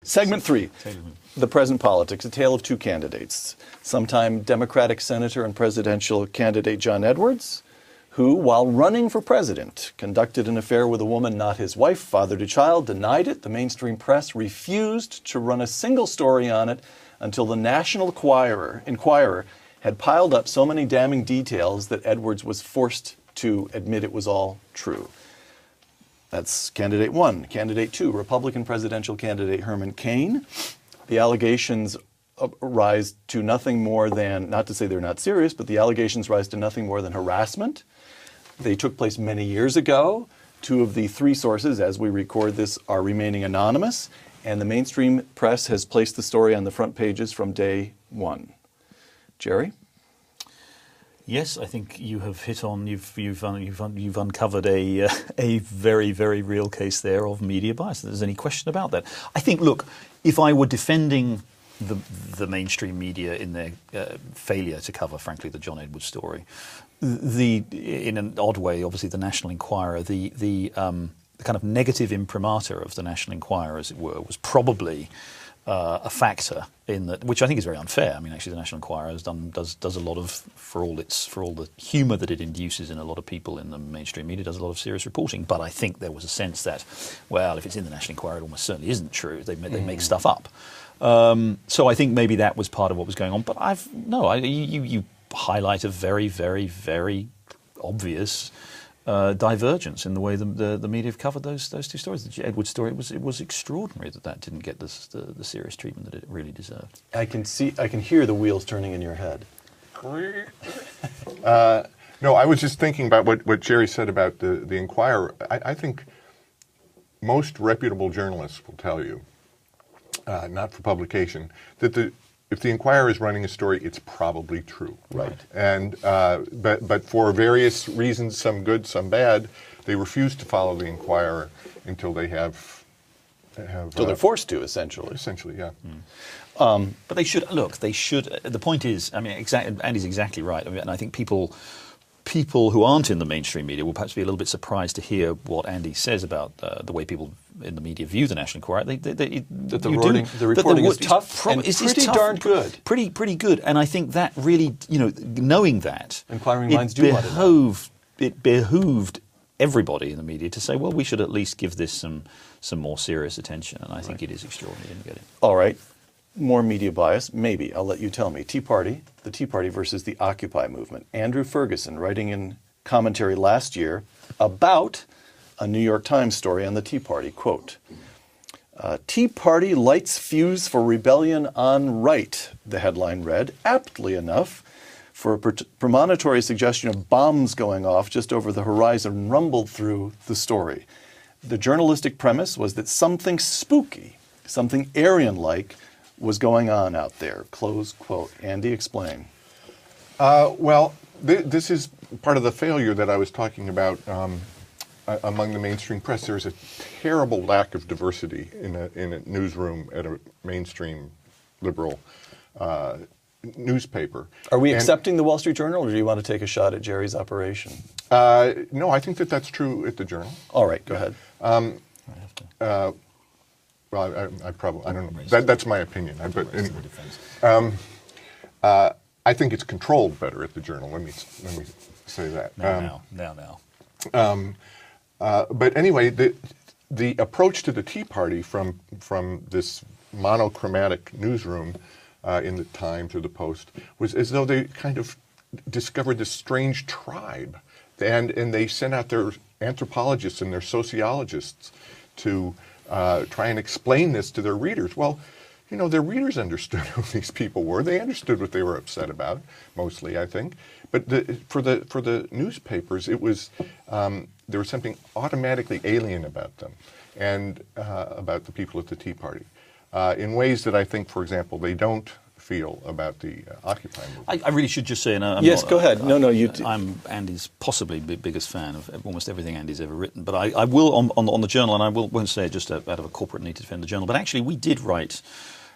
Segment 3, the present politics, a tale of two candidates. Sometime Democratic Senator and presidential candidate John Edwards, who, while running for president, conducted an affair with a woman not his wife, fathered a child, denied it. The mainstream press refused to run a single story on it until the National Enquirer had piled up so many damning details that Edwards was forced to admit it was all true. That's candidate 1. Candidate 2, Republican presidential candidate Herman Cain. The allegations rise to nothing more than, not to say they're not serious, but the allegations rise to nothing more than harassment. They took place many years ago. 2 of the 3 sources, as we record this, are remaining anonymous, and the mainstream press has placed the story on the front pages from day 1. Jerry? Yes, I think you have hit on. You've uncovered a very, very real case there of media bias. If there's any question about that. I think. Look, if I were defending the mainstream media in their failure to cover, frankly, the John Edwards story, in an odd way, obviously, the National Enquirer, the kind of negative imprimatur of the National Enquirer, as it were, was probably a factor in that, which I think is very unfair. I mean, actually, the National Enquirer does a lot of, for all the humour that it induces in a lot of people in the mainstream media, does a lot of serious reporting. But I think there was a sense that, well, if it's in the National Enquirer, it almost certainly isn't true. They make stuff up. So I think maybe that was part of what was going on. But you highlight a very, very, very obvious divergence in the way the media have covered those 2 stories. The Edwards story, it was extraordinary that didn't get the serious treatment that it really deserved. I can hear the wheels turning in your head. No, I was just thinking about what Jerry said about the Enquirer. I think most reputable journalists will tell you, not for publication, that if the Enquirer is running a story, it's probably true. Right. And but for various reasons, some good, some bad, they refuse to follow the Enquirer until they have. Until they're forced to, essentially. Essentially, yeah. But they should look. They should. The point is, I mean, Andy's exactly right. I mean, and I think people who aren't in the mainstream media will perhaps be a little bit surprised to hear what Andy says about the way people in the media view the National Enquirer. The reporting is tough and pretty darn good. Pretty good. And I think that really, knowing that, inquiring minds do want to know. It behooved everybody in the media to say, well, we should at least give this some more serious attention. And I think it is extraordinary they didn't get it. All right. More media bias, maybe. I'll let you tell me. The Tea Party versus the Occupy movement. Andrew Ferguson, writing in commentary last year about a New York Times story on the Tea Party, quote, Tea Party lights fuse for rebellion on right, the headline read, aptly enough, for a premonitory suggestion of bombs going off just over the horizon rumbled through the story. The journalistic premise was that something spooky, something Aryan-like, was going on out there, close quote. Andy, explain. Well, this is part of the failure that I was talking about among the mainstream press. There's a terrible lack of diversity in a newsroom at a mainstream liberal newspaper. Are we accepting the Wall Street Journal, or do you want to take a shot at Jerry's operation? No, I think that's true at the Journal. All right, go ahead. Well, I probably, I don't know. That's my opinion. I think it's controlled better at the Journal. Let me say that. Now. But anyway, the approach to the Tea Party from this monochromatic newsroom in the Times or the Post was as though they kind of discovered this strange tribe, and they sent out their anthropologists and their sociologists to try and explain this to their readers. Well, their readers understood who these people were. They understood what they were upset about, mostly, I think. But for the newspapers, it was there was something automatically alien about them and about the people at the Tea Party in ways that I think, for example, they don't feel about the Occupy movement. I really should just say, and yes, go ahead. I'm Andy's possibly biggest fan of almost everything Andy's ever written. But I will on the Journal, and I won't say it just out of a corporate need to defend the Journal. But actually, we did write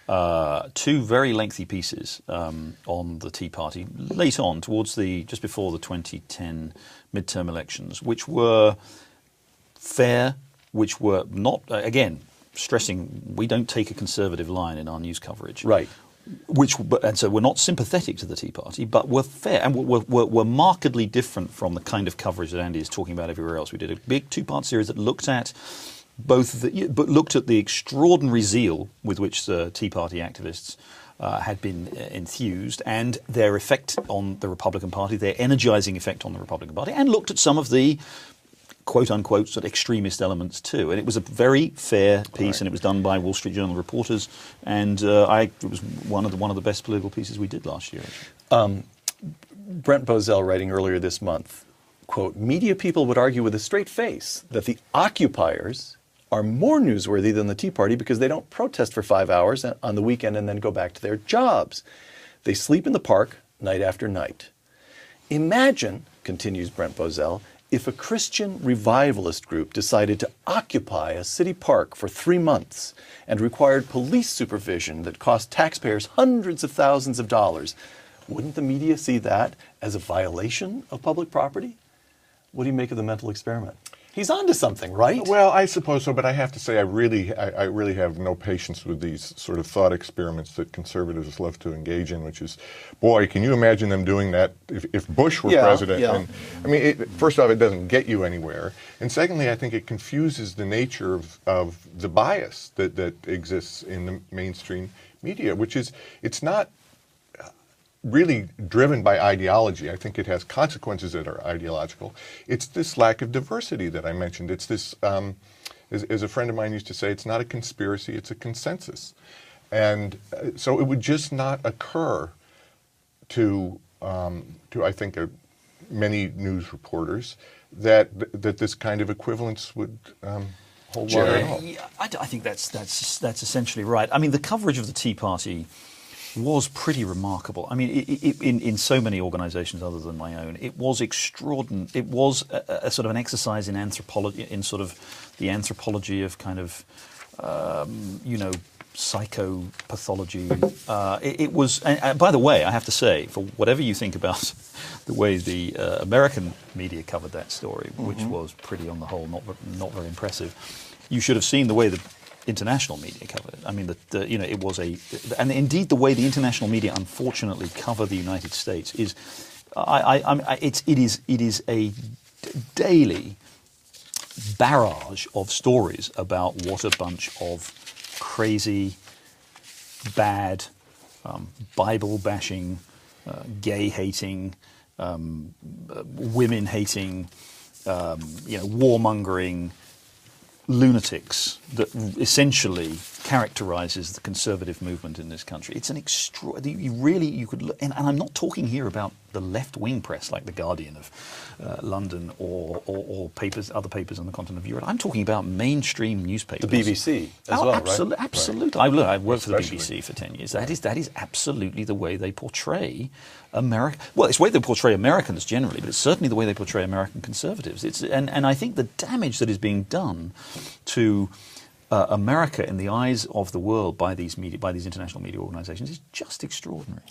2 very lengthy pieces on the Tea Party late on, just before the 2010 midterm elections, which were fair, which were not again stressing we don't take a conservative line in our news coverage. Right. And so we're not sympathetic to the Tea Party, but we're fair, and we're markedly different from the kind of coverage that Andy is talking about everywhere else. We did a big two-part series that looked at the extraordinary zeal with which the Tea Party activists had been enthused, and their effect on the Republican Party, their energizing effect on the Republican Party, and looked at some of the quote-unquote sort of extremist elements too. And it was a very fair piece, and it was done by Wall Street Journal reporters, and it was one of the best political pieces we did last year. Brent Bozell writing earlier this month, quote, media people would argue with a straight face that the occupiers are more newsworthy than the Tea Party because they don't protest for 5 hours on the weekend and then go back to their jobs. They sleep in the park night after night. Imagine, continues Brent Bozell, if a Christian revivalist group decided to occupy a city park for 3 months and required police supervision that cost taxpayers hundreds of thousands of dollars, wouldn't the media see that as a violation of public property? What do you make of the mental experiment? He's onto something, right? Well, I suppose so, but I have to say I really have no patience with these sort of thought experiments that conservatives love to engage in, which is, boy, can you imagine them doing that if Bush were president? Yeah. And, I mean, first off, it doesn't get you anywhere. And secondly, I think it confuses the nature of the bias that exists in the mainstream media, which is, it's not really driven by ideology. I think it has consequences that are ideological. It's this lack of diversity that I mentioned. It's this, as a friend of mine used to say, it's not a conspiracy, it's a consensus. And so it would just not occur to I think, many news reporters that this kind of equivalence would hold water at all. Yeah, I think that's essentially right. I mean, the coverage of the Tea Party was pretty remarkable. I mean, in so many organisations other than my own, it was extraordinary. It was a sort of an exercise in anthropology, in sort of the anthropology of kind of, psychopathology. It was, and by the way, I have to say, for whatever you think about the way the American media covered that story, which was pretty, on the whole, not very impressive, you should have seen the way the international media covered it. I mean, it was and indeed the way the international media unfortunately cover the United States is, it is a daily barrage of stories about what a bunch of crazy, bad, Bible-bashing, gay-hating, women-hating, warmongering lunatics that essentially characterizes the conservative movement in this country. It's an you could look, and I'm not talking here about the left-wing press like the Guardian of London or other papers on the continent of Europe. I'm talking about mainstream newspapers. The BBC as well, right? Absolutely. Right. I've worked for the BBC for 10 years. That is absolutely the way they portray America. Well, it's the way they portray Americans generally, but it's certainly the way they portray American conservatives. And I think the damage that is being done to America in the eyes of the world by these international media organizations is just extraordinary.